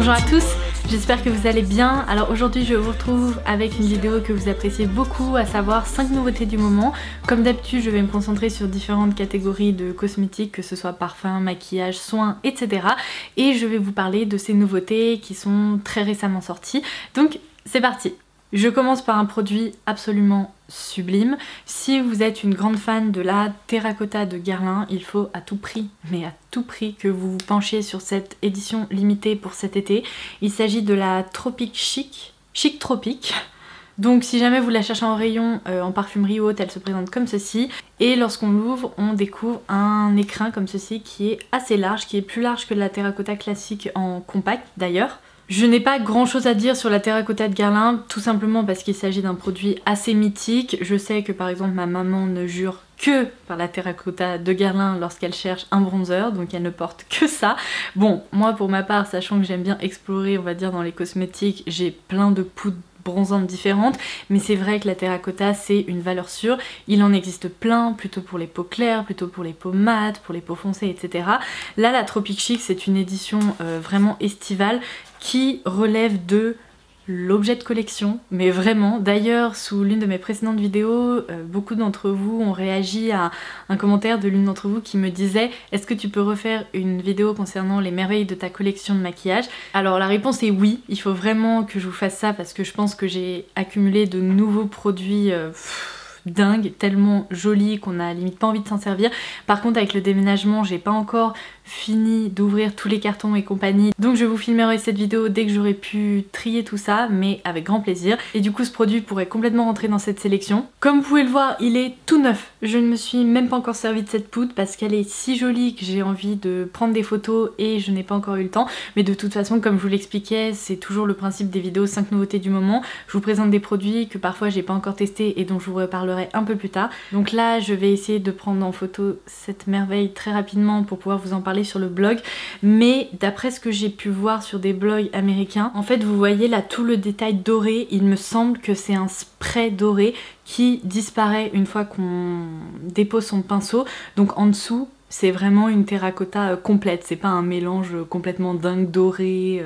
Bonjour à tous, j'espère que vous allez bien. Alors aujourd'hui je vous retrouve avec une vidéo que vous appréciez beaucoup, à savoir 5 nouveautés du moment. Comme d'habitude je vais me concentrer sur différentes catégories de cosmétiques, que ce soit parfum, maquillage, soins, etc. Et je vais vous parler de ces nouveautés qui sont très récemment sorties. Donc c'est parti. Je commence par un produit absolument sublime. Si vous êtes une grande fan de la terracotta de Guerlain, il faut à tout prix, mais à tout prix, que vous vous penchiez sur cette édition limitée pour cet été. Il s'agit de la Tropic Chic Tropic. Donc si jamais vous la cherchez en rayon, en parfumerie ou autre, elle se présente comme ceci. Et lorsqu'on l'ouvre, on découvre un écrin comme ceci qui est assez large, qui est plus large que la terracotta classique en compact d'ailleurs. Je n'ai pas grand chose à dire sur la terracotta de Guerlain, tout simplement parce qu'il s'agit d'un produit assez mythique. Je sais que par exemple ma maman ne jure que par la terracotta de Guerlain lorsqu'elle cherche un bronzer, donc elle ne porte que ça. Bon, moi pour ma part, sachant que j'aime bien explorer, on va dire, dans les cosmétiques, j'ai plein de poudres bronzantes différentes, mais c'est vrai que la terracotta c'est une valeur sûre. Il en existe plein, plutôt pour les peaux claires, plutôt pour les peaux mates, pour les peaux foncées, etc. Là la Tropic Chic c'est une édition vraiment estivale qui relève de l'objet de collection, mais vraiment. D'ailleurs, sous l'une de mes précédentes vidéos, beaucoup d'entre vous ont réagi à un commentaire de l'une d'entre vous qui me disait « Est-ce que tu peux refaire une vidéo concernant les merveilles de ta collection de maquillage ?» Alors la réponse est oui, il faut vraiment que je vous fasse ça parce que je pense que j'ai accumulé de nouveaux produits dingues, tellement jolis qu'on a limite pas envie de s'en servir. Par contre avec le déménagement, j'ai pas encore fini d'ouvrir tous les cartons et compagnie, donc je vous filmerai cette vidéo dès que j'aurai pu trier tout ça, mais avec grand plaisir. Et du coup ce produit pourrait complètement rentrer dans cette sélection. Comme vous pouvez le voir, il est tout neuf. Je ne me suis même pas encore servi de cette poudre parce qu'elle est si jolie que j'ai envie de prendre des photos et je n'ai pas encore eu le temps. Mais de toute façon, comme je vous l'expliquais, c'est toujours le principe des vidéos 5 nouveautés du moment. Je vous présente des produits que parfois j'ai pas encore testés et dont je vous reparlerai un peu plus tard. Donc là je vais essayer de prendre en photo cette merveille très rapidement pour pouvoir vous en parler sur le blog, mais d'après ce que j'ai pu voir sur des blogs américains, en fait vous voyez là tout le détail doré, il me semble que c'est un spray doré qui disparaît une fois qu'on dépose son pinceau, donc en dessous c'est vraiment une terracotta complète, c'est pas un mélange complètement dingue doré,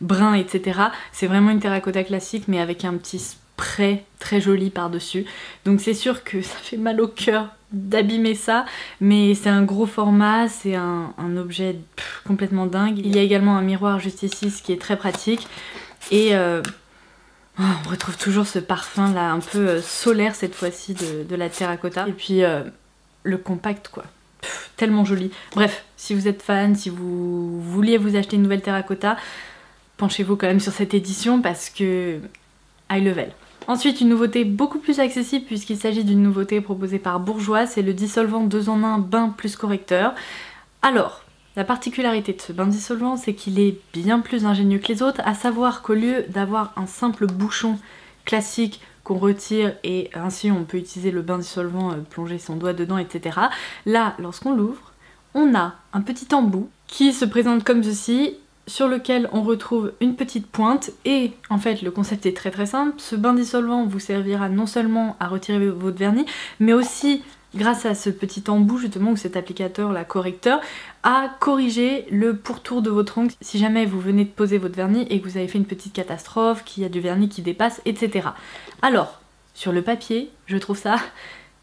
brun, etc. C'est vraiment une terracotta classique mais avec un petit spray très joli par dessus, donc c'est sûr que ça fait mal au cœur d'abîmer ça, mais c'est un gros format, c'est un objet complètement dingue. Il y a également un miroir juste ici, ce qui est très pratique, et on retrouve toujours ce parfum là un peu solaire cette fois-ci de la terracotta, et puis le compact quoi, tellement joli. Bref, si vous êtes fan, si vous vouliez vous acheter une nouvelle terracotta, penchez-vous quand même sur cette édition parce que high level. Ensuite, une nouveauté beaucoup plus accessible puisqu'il s'agit d'une nouveauté proposée par Bourjois, c'est le dissolvant 2 en 1 bain plus correcteur. Alors, la particularité de ce bain dissolvant, c'est qu'il est bien plus ingénieux que les autres, à savoir qu'au lieu d'avoir un simple bouchon classique qu'on retire et ainsi on peut utiliser le bain dissolvant, plonger son doigt dedans, etc. Là, lorsqu'on l'ouvre, on a un petit embout qui se présente comme ceci, sur lequel on retrouve une petite pointe, et en fait le concept est très simple. Ce bain dissolvant vous servira non seulement à retirer votre vernis, mais aussi grâce à ce petit embout justement, ou cet applicateur là, correcteur, à corriger le pourtour de votre ongle si jamais vous venez de poser votre vernis et que vous avez fait une petite catastrophe, qu'il y a du vernis qui dépasse, etc. Alors, sur le papier, je trouve ça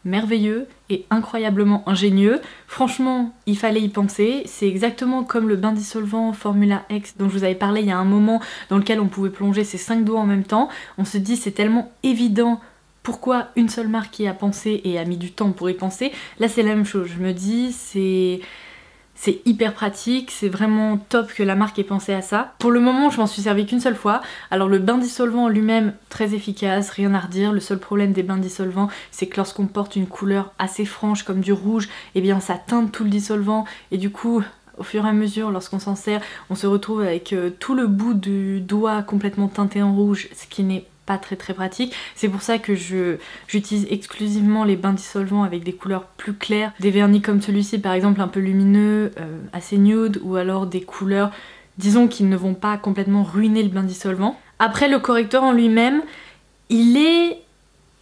merveilleux et incroyablement ingénieux. Franchement, il fallait y penser. C'est exactement comme le bain dissolvant Formula X dont je vous avais parlé il y a un moment, dans lequel on pouvait plonger ses 5 doigts en même temps. On se dit c'est tellement évident, pourquoi une seule marque y a pensé et a mis du temps pour y penser. Là c'est la même chose, je me dis c'est hyper pratique, c'est vraiment top que la marque ait pensé à ça. Pour le moment, je m'en suis servi qu'une seule fois. Alors le bain dissolvant lui-même, très efficace, rien à redire. Le seul problème des bains dissolvants, c'est que lorsqu'on porte une couleur assez franche comme du rouge, eh bien ça teinte tout le dissolvant et du coup, au fur et à mesure, lorsqu'on s'en sert, on se retrouve avec tout le bout du doigt complètement teinté en rouge, ce qui n'est pas très pratique. C'est pour ça que j'utilise exclusivement les bains dissolvants avec des couleurs plus claires, des vernis comme celui-ci par exemple un peu lumineux, assez nude, ou alors des couleurs disons qui ne vont pas complètement ruiner le bain dissolvant. Après le correcteur en lui-même, il est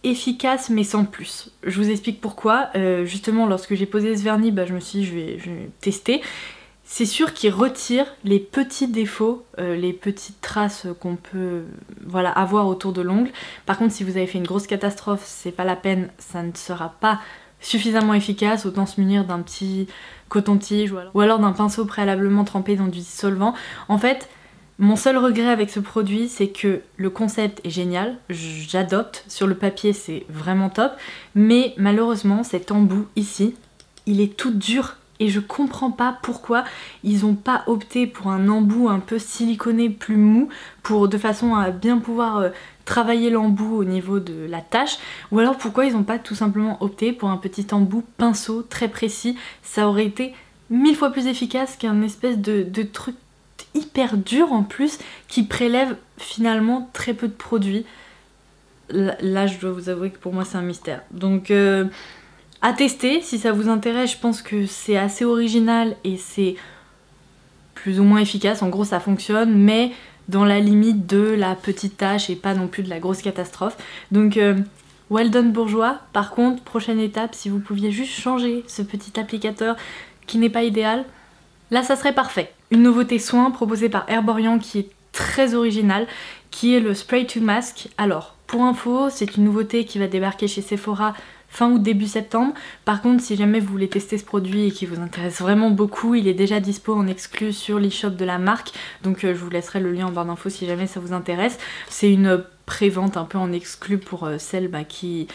efficace mais sans plus. Je vous explique pourquoi. Justement lorsque j'ai posé ce vernis, je me suis dit je vais tester. c'est sûr qu'il retire les petits défauts, les petites traces qu'on peut voilà, avoir autour de l'ongle. Par contre, si vous avez fait une grosse catastrophe, c'est pas la peine, ça ne sera pas suffisamment efficace, autant se munir d'un petit coton-tige ou alors d'un pinceau préalablement trempé dans du dissolvant. En fait, mon seul regret avec ce produit, c'est que le concept est génial, j'adopte, sur le papier c'est vraiment top, mais malheureusement cet embout ici, il est tout dur. Et je comprends pas pourquoi ils ont pas opté pour un embout un peu siliconé plus mou de façon à bien pouvoir travailler l'embout au niveau de la tâche, ou alors pourquoi ils ont pas tout simplement opté pour un petit embout pinceau très précis. Ça aurait été 1000 fois plus efficace qu'un espèce de truc hyper dur en plus qui prélève finalement très peu de produits. Là je dois vous avouer que pour moi c'est un mystère. Donc à tester, si ça vous intéresse, je pense que c'est assez original et c'est plus ou moins efficace. En gros, ça fonctionne, mais dans la limite de la petite tâche et pas non plus de la grosse catastrophe. Donc, well done bourgeois. Par contre, prochaine étape, si vous pouviez juste changer ce petit applicateur qui n'est pas idéal, là, ça serait parfait. Une nouveauté soin proposée par Herborian qui est très originale, qui est le Spray to Mask. Alors, pour info, c'est une nouveauté qui va débarquer chez Sephora fin août début septembre. Par contre, si jamais vous voulez tester ce produit et qui vous intéresse vraiment beaucoup, il est déjà dispo en exclu sur l'e-shop de la marque, donc je vous laisserai le lien en barre d'infos si jamais ça vous intéresse. C'est une pré-vente un peu en exclu pour celles qui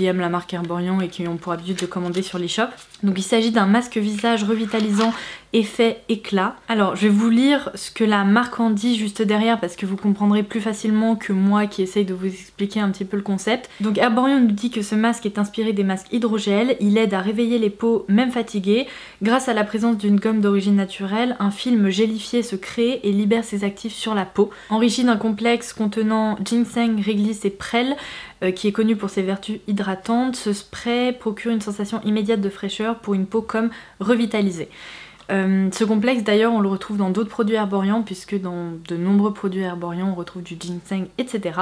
aiment la marque Herborian et qui ont pour habitude de commander sur l'e-shop. Donc il s'agit d'un masque visage revitalisant effet éclat. Alors je vais vous lire ce que la marque en dit juste derrière parce que vous comprendrez plus facilement que moi qui essaye de vous expliquer un petit peu le concept. Donc Herborian nous dit que ce masque est inspiré des masques hydrogel, il aide à réveiller les peaux même fatiguées. Grâce à la présence d'une gomme d'origine naturelle, un film gélifié se crée et libère ses actifs sur la peau. Enrichi d'un complexe contenant ginseng, réglisse et prêle, qui est connu pour ses vertus hydratantes, ce spray procure une sensation immédiate de fraîcheur pour une peau comme revitalisée. Ce complexe d'ailleurs on le retrouve dans d'autres produits Herborian puisque dans de nombreux produits Herborian on retrouve du ginseng, etc.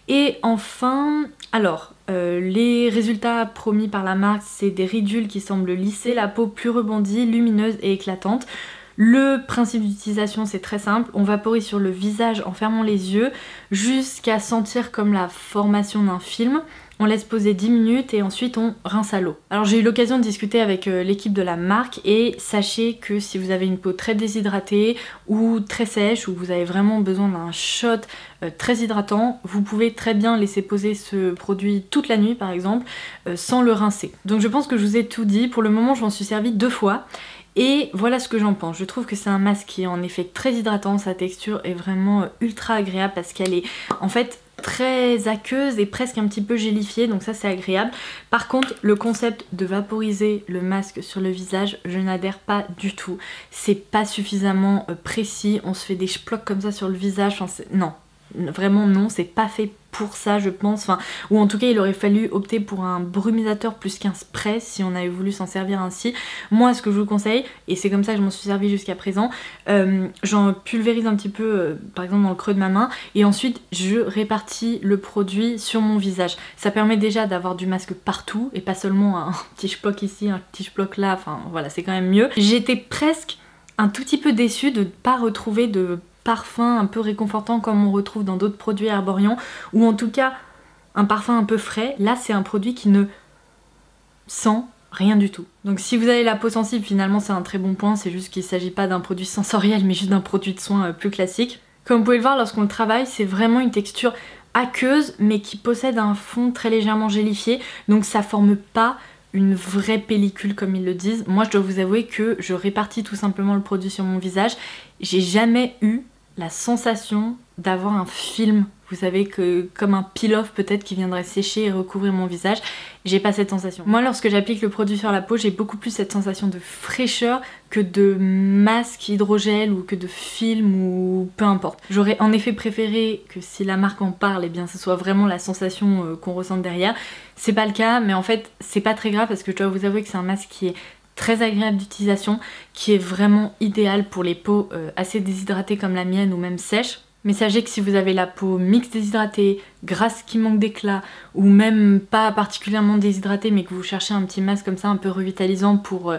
Et enfin, alors les résultats promis par la marque, c'est des ridules qui semblent lisser la peau plus rebondie, lumineuse et éclatante. Le principe d'utilisation c'est très simple, on vaporise sur le visage en fermant les yeux jusqu'à sentir comme la formation d'un film. On laisse poser 10 minutes et ensuite on rince à l'eau. Alors j'ai eu l'occasion de discuter avec l'équipe de la marque et sachez que si vous avez une peau très déshydratée ou très sèche ou vous avez vraiment besoin d'un shot très hydratant, vous pouvez très bien laisser poser ce produit toute la nuit par exemple sans le rincer. Donc je pense que je vous ai tout dit, pour le moment je m'en suis servi 2 fois. Et voilà ce que j'en pense. Je trouve que c'est un masque qui est en effet très hydratant, sa texture est vraiment ultra agréable parce qu'elle est en fait très aqueuse et presque un petit peu gélifiée, donc ça c'est agréable. Par contre, le concept de vaporiser le masque sur le visage, je n'adhère pas du tout. C'est pas suffisamment précis, on se fait des schplocs comme ça sur le visage, enfin, non. Vraiment non, c'est pas fait pour ça je pense, enfin, ou en tout cas il aurait fallu opter pour un brumisateur plus qu'un spray si on avait voulu s'en servir ainsi. Moi ce que je vous conseille, et c'est comme ça que je m'en suis servi jusqu'à présent, j'en pulvérise un petit peu par exemple dans le creux de ma main et ensuite je répartis le produit sur mon visage. Ça permet déjà d'avoir du masque partout et pas seulement un petit schploc ici, un petit schploc là, enfin voilà c'est quand même mieux. J'étais presque un tout petit peu déçue de ne pas retrouver de parfum un peu réconfortant comme on retrouve dans d'autres produits Herborian, ou en tout cas un parfum un peu frais. Là c'est un produit qui ne sent rien du tout. Donc si vous avez la peau sensible, finalement c'est un très bon point, c'est juste qu'il ne s'agit pas d'un produit sensoriel mais juste d'un produit de soin plus classique. Comme vous pouvez le voir lorsqu'on le travaille, c'est vraiment une texture aqueuse mais qui possède un fond très légèrement gélifié, donc ça forme pas une vraie pellicule comme ils le disent. Moi je dois vous avouer que je répartis tout simplement le produit sur mon visage. J'ai jamais eu la sensation d'avoir un film, vous savez, que comme un peel-off peut-être qui viendrait sécher et recouvrir mon visage. J'ai pas cette sensation. Moi lorsque j'applique le produit sur la peau, j'ai beaucoup plus cette sensation de fraîcheur que de masque hydrogel ou que de film ou peu importe. J'aurais en effet préféré que si la marque en parle, eh bien ce soit vraiment la sensation qu'on ressente derrière. C'est pas le cas, mais en fait c'est pas très grave parce que je dois vous avouer que c'est un masque qui est très agréable d'utilisation, qui est vraiment idéal pour les peaux assez déshydratées comme la mienne ou même sèches. Mais sachez que si vous avez la peau mixte déshydratée, grasse qui manque d'éclat ou même pas particulièrement déshydratée mais que vous cherchez un petit masque comme ça un peu revitalisant pour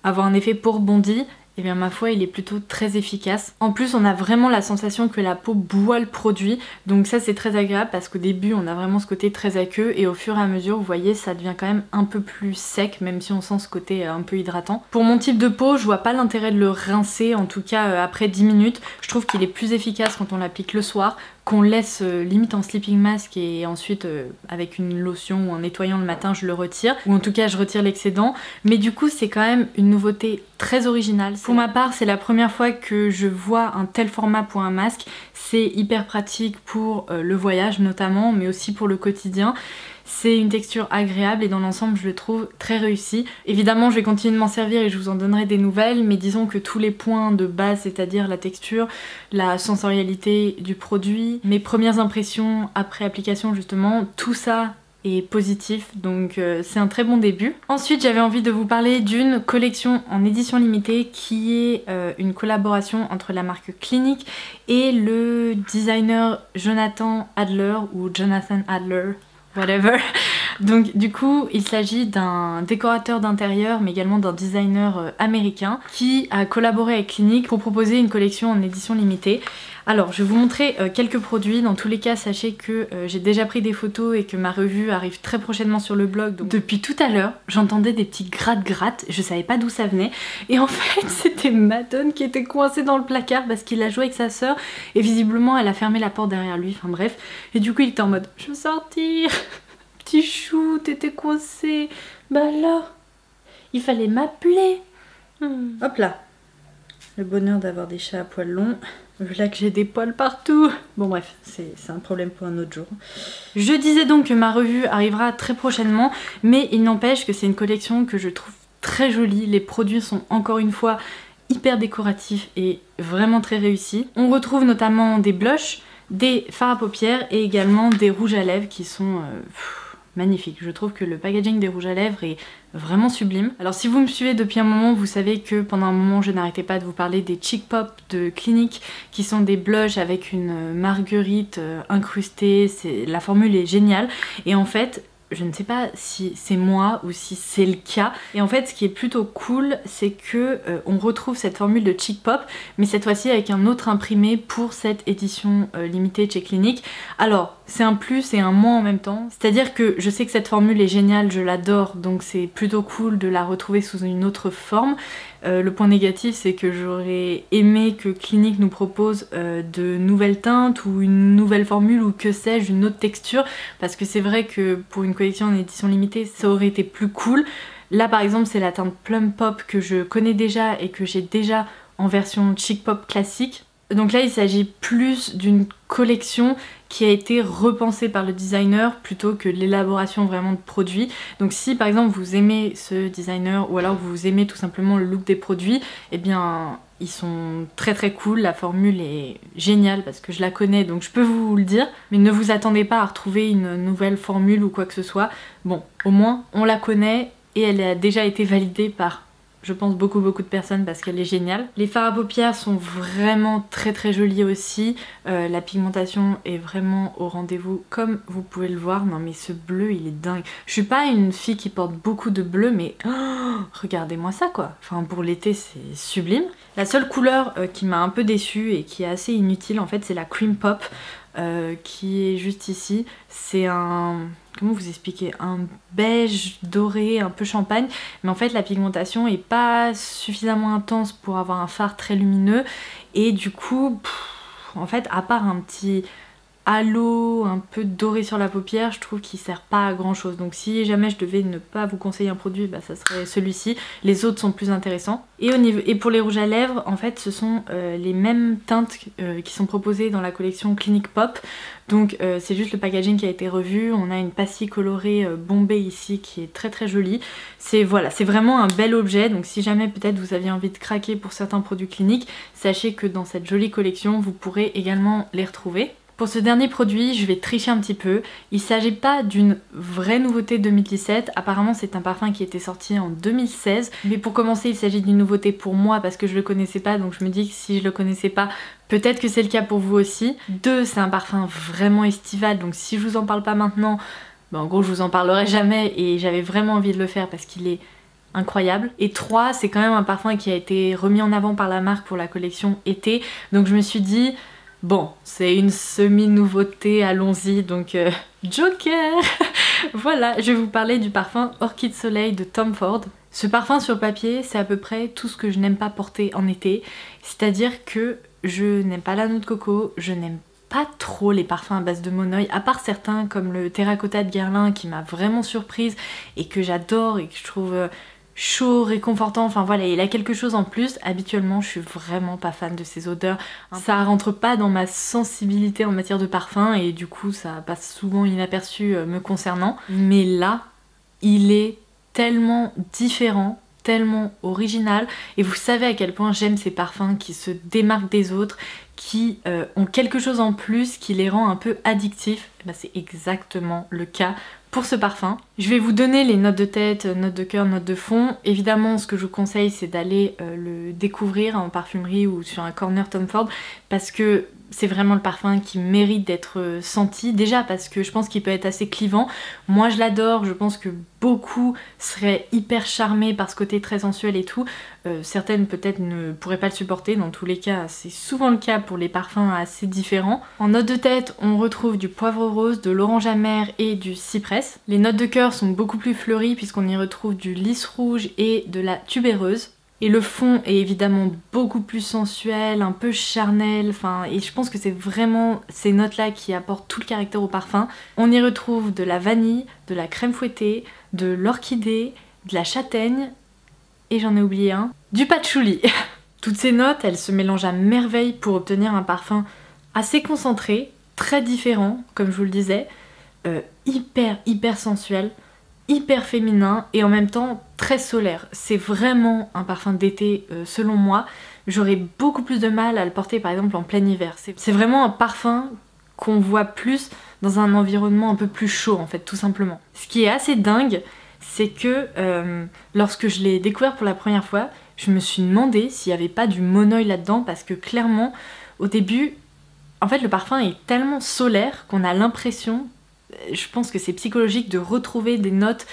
avoir un effet peau rebondie, et bien ma foi il est plutôt très efficace. En plus on a vraiment la sensation que la peau boit le produit, donc ça c'est très agréable parce qu'au début on a vraiment ce côté très aqueux et au fur et à mesure vous voyez ça devient quand même un peu plus sec, même si on sent ce côté un peu hydratant. Pour mon type de peau je vois pas l'intérêt de le rincer, en tout cas après 10 minutes. Je trouve qu'il est plus efficace quand on l'applique le soir, qu'on laisse limite en sleeping mask et ensuite avec une lotion ou en nettoyant le matin je le retire, ou en tout cas je retire l'excédent. Mais du coup c'est quand même une nouveauté très originale. Pour ma part c'est la première fois que je vois un tel format pour un masque. C'est hyper pratique pour le voyage notamment, mais aussi pour le quotidien. C'est une texture agréable et dans l'ensemble je le trouve très réussi. Évidemment je vais continuer de m'en servir et je vous en donnerai des nouvelles, mais disons que tous les points de base, c'est-à-dire la texture, la sensorialité du produit, mes premières impressions après application justement, tout ça est positif, donc c'est un très bon début. Ensuite j'avais envie de vous parler d'une collection en édition limitée qui est une collaboration entre la marque Clinique et le designer Jonathan Adler ou Jonathan Adler, whatever. Donc du coup il s'agit d'un décorateur d'intérieur mais également d'un designer américain qui a collaboré avec Clinique pour proposer une collection en édition limitée. Alors je vais vous montrer quelques produits. Dans tous les cas sachez que j'ai déjà pris des photos et que ma revue arrive très prochainement sur le blog. Donc depuis tout à l'heure j'entendais des petits gratte-gratte, je savais pas d'où ça venait et en fait c'était Madone qui était coincée dans le placard parce qu'il a joué avec sa soeur et visiblement elle a fermé la porte derrière lui, enfin bref. Et du coup il était en mode je veux sortir. Petit chou, t'étais coincé. Bah alors, il fallait m'appeler. Hop là. Le bonheur d'avoir des chats à poils longs. Voilà que j'ai des poils partout. Bon bref, c'est un problème pour un autre jour. Je disais donc que ma revue arrivera très prochainement, mais il n'empêche que c'est une collection que je trouve très jolie. Les produits sont encore une fois hyper décoratifs et vraiment très réussis. On retrouve notamment des blushs, des fards à paupières et également des rouges à lèvres qui sont magnifiques. Je trouve que le packaging des rouges à lèvres est vraiment sublime. Alors si vous me suivez depuis un moment, vous savez que pendant un moment je n'arrêtais pas de vous parler des Cheek Pop de Clinique qui sont des blushs avec une marguerite incrustée. La formule est géniale et en fait je ne sais pas si c'est moi ou si c'est le cas. Et en fait ce qui est plutôt cool c'est que on retrouve cette formule de Cheek Pop mais cette fois-ci avec un autre imprimé pour cette édition limitée chez Clinique. Alors c'est un plus et un moins en même temps. C'est-à-dire que je sais que cette formule est géniale, je l'adore, donc c'est plutôt cool de la retrouver sous une autre forme. Le point négatif c'est que j'aurais aimé que Clinique nous propose de nouvelles teintes ou une nouvelle formule ou que sais-je, une autre texture, parce que c'est vrai que pour une collection en édition limitée ça aurait été plus cool. Là par exemple c'est la teinte Plum Pop que je connais déjà et que j'ai déjà en version Cheek Pop classique. Donc là il s'agit plus d'une collection qui a été repensée par le designer plutôt que l'élaboration vraiment de produits. Donc si par exemple vous aimez ce designer ou alors vous aimez tout simplement le look des produits, eh bien ils sont très très cool, la formule est géniale parce que je la connais donc je peux vous le dire, mais ne vous attendez pas à retrouver une nouvelle formule ou quoi que ce soit. Bon, au moins on la connaît et elle a déjà été validée par je pense beaucoup de personnes parce qu'elle est géniale. Les fards à paupières sont vraiment très très jolis aussi. La pigmentation est vraiment au rendez-vous comme vous pouvez le voir. Non mais ce bleu il est dingue. Je suis pas une fille qui porte beaucoup de bleu mais regardez-moi ça quoi. Enfin pour l'été c'est sublime. La seule couleur qui m'a un peu déçue et qui est assez inutile en fait c'est la Cream Pop. Qui est juste ici. C'est un... comment vous expliquer? Un beige doré, un peu champagne. Mais en fait la pigmentation est pas suffisamment intense pour avoir un fard très lumineux. Et du coup, en fait, à part un petit halo un peu doré sur la paupière, je trouve qu'il sert pas à grand chose. Donc si jamais je devais ne pas vous conseiller un produit, bah, ça serait celui-ci. Les autres sont plus intéressants. Et pour les rouges à lèvres, en fait ce sont les mêmes teintes qui sont proposées dans la collection Clinique Pop. Donc c'est juste le packaging qui a été revu. On a une pastille colorée bombée ici qui est très très jolie. Voilà, c'est vraiment un bel objet. Donc si jamais peut-être vous aviez envie de craquer pour certains produits Clinique, sachez que dans cette jolie collection vous pourrez également les retrouver. Pour ce dernier produit, je vais tricher un petit peu. Il ne s'agit pas d'une vraie nouveauté 2017. Apparemment, c'est un parfum qui était sorti en 2016. Mais pour commencer, il s'agit d'une nouveauté pour moi parce que je le connaissais pas. Donc je me dis que si je le connaissais pas, peut-être que c'est le cas pour vous aussi. 2, c'est un parfum vraiment estival. Donc si je vous en parle pas maintenant, bah en gros je vous en parlerai jamais. Et j'avais vraiment envie de le faire parce qu'il est incroyable. Et 3, c'est quand même un parfum qui a été remis en avant par la marque pour la collection été. Donc je me suis dit, bon, c'est une semi-nouveauté, allons-y. Donc Joker. Voilà, je vais vous parler du parfum Orchid Soleil de Tom Ford. Ce parfum sur papier, c'est à peu près tout ce que je n'aime pas porter en été. C'est-à-dire que je n'aime pas la noix de coco, je n'aime pas trop les parfums à base de monoï, à part certains comme le Terracotta de Guerlain qui m'a vraiment surprise et que j'adore et que je trouve chaud, réconfortant, enfin voilà, il a quelque chose en plus. Habituellement je suis vraiment pas fan de ces odeurs, ça rentre pas dans ma sensibilité en matière de parfum et du coup ça passe souvent inaperçu me concernant. Mais là, il est tellement différent, tellement original, et vous savez à quel point j'aime ces parfums qui se démarquent des autres, qui ont quelque chose en plus qui les rend un peu addictifs. Ben, c'est exactement le cas pour ce parfum. Je vais vous donner les notes de tête, notes de cœur, notes de fond. Évidemment, ce que je vous conseille, c'est d'aller le découvrir en parfumerie ou sur un corner Tom Ford, parce que c'est vraiment le parfum qui mérite d'être senti. Déjà parce que je pense qu'il peut être assez clivant. Moi je l'adore, je pense que beaucoup seraient hyper charmés par ce côté très sensuel et tout. Certaines peut-être ne pourraient pas le supporter, dans tous les cas c'est souvent le cas pour les parfums assez différents. En note de tête, on retrouve du poivre rose, de l'orange amer et du cypress. Les notes de cœur sont beaucoup plus fleuries puisqu'on y retrouve du lys rouge et de la tubéreuse. Et le fond est évidemment beaucoup plus sensuel, un peu charnel, enfin, et je pense que c'est vraiment ces notes-là qui apportent tout le caractère au parfum. On y retrouve de la vanille, de la crème fouettée, de l'orchidée, de la châtaigne, et j'en ai oublié un, du patchouli. Toutes ces notes, elles se mélangent à merveille pour obtenir un parfum assez concentré, très différent, comme je vous le disais, hyper sensuel, hyper féminin et en même temps très solaire. C'est vraiment un parfum d'été selon moi. J'aurais beaucoup plus de mal à le porter par exemple en plein hiver. C'est vraiment un parfum qu'on voit plus dans un environnement un peu plus chaud en fait, tout simplement. Ce qui est assez dingue, c'est que lorsque je l'ai découvert pour la première fois, je me suis demandé s'il n'y avait pas du monoï là-dedans parce que clairement au début, en fait le parfum est tellement solaire qu'on a l'impression, je pense que c'est psychologique de retrouver des notes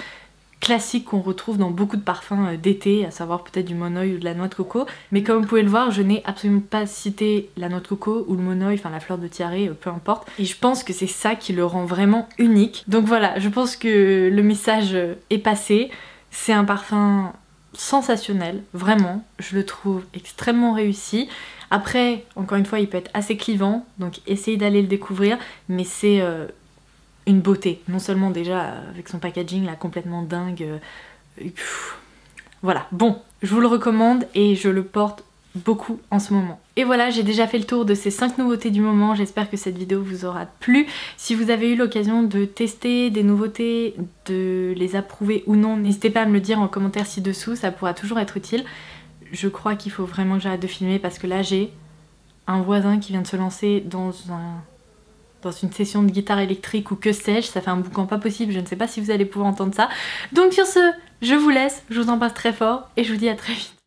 classiques qu'on retrouve dans beaucoup de parfums d'été, à savoir peut-être du monoï ou de la noix de coco. Mais comme vous pouvez le voir, je n'ai absolument pas cité la noix de coco ou le monoï, enfin la fleur de tiare, peu importe. Et je pense que c'est ça qui le rend vraiment unique. Donc voilà, je pense que le message est passé. C'est un parfum sensationnel, vraiment. Je le trouve extrêmement réussi. Après, encore une fois, il peut être assez clivant, donc essayez d'aller le découvrir, mais c'est une beauté, non seulement déjà avec son packaging là complètement dingue, voilà, bon, je vous le recommande et je le porte beaucoup en ce moment. Et voilà, j'ai déjà fait le tour de ces 5 nouveautés du moment, j'espère que cette vidéo vous aura plu. Si vous avez eu l'occasion de tester des nouveautés, de les approuver ou non, n'hésitez pas à me le dire en commentaire ci-dessous, ça pourra toujours être utile. Je crois qu'il faut vraiment que j'arrête de filmer parce que là j'ai un voisin qui vient de se lancer dans une session de guitare électrique ou que sais-je, ça fait un boucan pas possible, je ne sais pas si vous allez pouvoir entendre ça. Donc sur ce, je vous laisse, je vous embrasse très fort et je vous dis à très vite.